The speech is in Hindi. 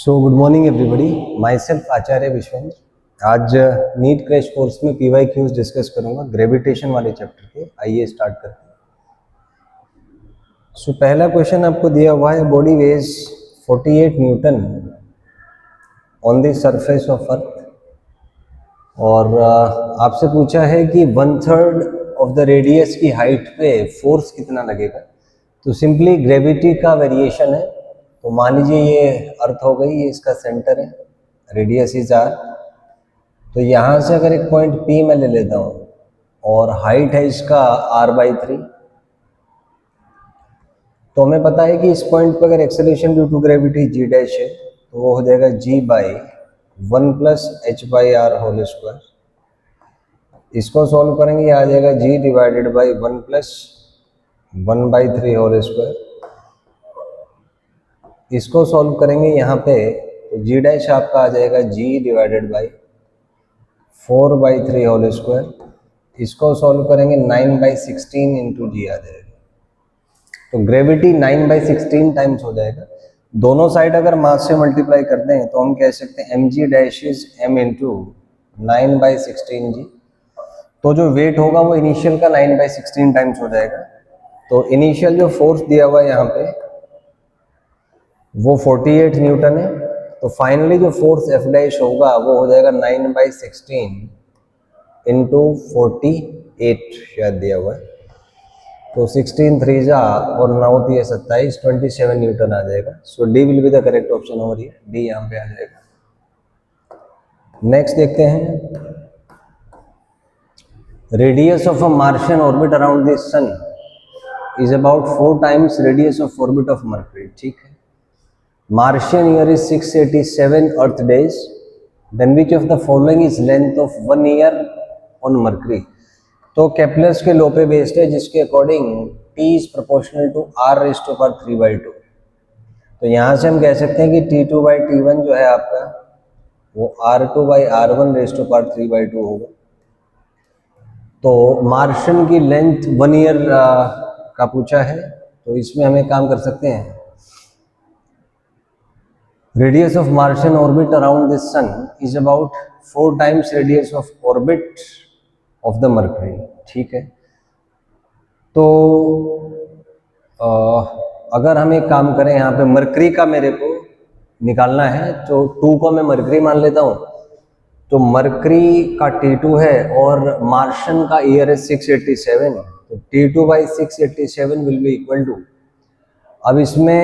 सो good morning everybody, myself Acharya Vishwendra. आज नीट क्रैश कोर्स में पीवाई क्यूज डिस्कस करूंगा ग्रेविटेशन वाले चैप्टर के। आइए स्टार्ट करते हैं। सो पहला क्वेश्चन आपको दिया हुआ है, body weighs 48 newton on the surface of earth, और आपसे पूछा है कि 1/3 ऑफ द रेडियस की हाइट पे फोर्स कितना लगेगा। तो सिंपली ग्रेविटी का वेरिएशन है। तो मान लीजिए ये अर्थ हो गई, ये इसका सेंटर है, रेडियस इज आर। तो यहाँ से अगर एक पॉइंट पी मैं ले लेता हूँ और हाइट है इसका r/3, तो हमें पता है कि इस पॉइंट पर अगर acceleration due to gravity g dash है तो वो हो जाएगा g/1 + h/r होल स्क्वायर। इसको सॉल्व करेंगे, ये आ जाएगा g divided by 1 + 1/3 whole square. इसको सॉल्व करेंगे यहाँ पे तो जी डैश आपका आ जाएगा g divided by 4/3 whole square. इसको सॉल्व करेंगे 9/16 इंटू जी आ जाएगा। तो ग्रेविटी 9/16 टाइम्स हो जाएगा। दोनों साइड अगर मास से मल्टीप्लाई करते हैं तो हम कह सकते हैं mg dash is m into 9/16 जी। तो जो वेट होगा वो इनिशियल का 9/16 टाइम्स हो जाएगा। तो इनिशियल जो फोर्स दिया हुआ है यहाँ पे वो 48 न्यूटन है। तो फाइनली जो फोर्स एफ डैश होगा वो हो जाएगा 9/16 इंटू 48 शायद दिया हुआ है। तो 16 3 जा और 9 3 27 27 न्यूटन आ जाएगा। So D will be the correct option over here, D यहाँ पे आ जाएगा। नेक्स्ट देखते हैं, radius of a Martian orbit around the sun is about 4 times radius of orbit of Mercury. ठीक है, Martian year is 687 Earth days. Then which of the following is length of 1 year on Mercury? तो केप्लर्स के लॉ पे बेस्ड है, जिसके according T is proportional to r⁻³ तो यहाँ से हम कह सकते हैं कि T2/T1 जो है आपका वो r2/r1⁻³ होगा। तो मार्शियन की लेंथ 1 ईयर का पूछा है, तो इसमें हमें काम कर सकते हैं। Radius of Martian orbit around the Sun is about 4 times radius of orbit of the Mercury। ठीक है, तो अगर हम एक काम करें, यहाँ पे मरकरी का मेरे को निकालना है, तो 2 को मैं मरकरी मान लेता हूँ। तो मरकरी का T2 है और मार्शन का ईयर है 687, तो T2/687 will be equal to, अब इसमें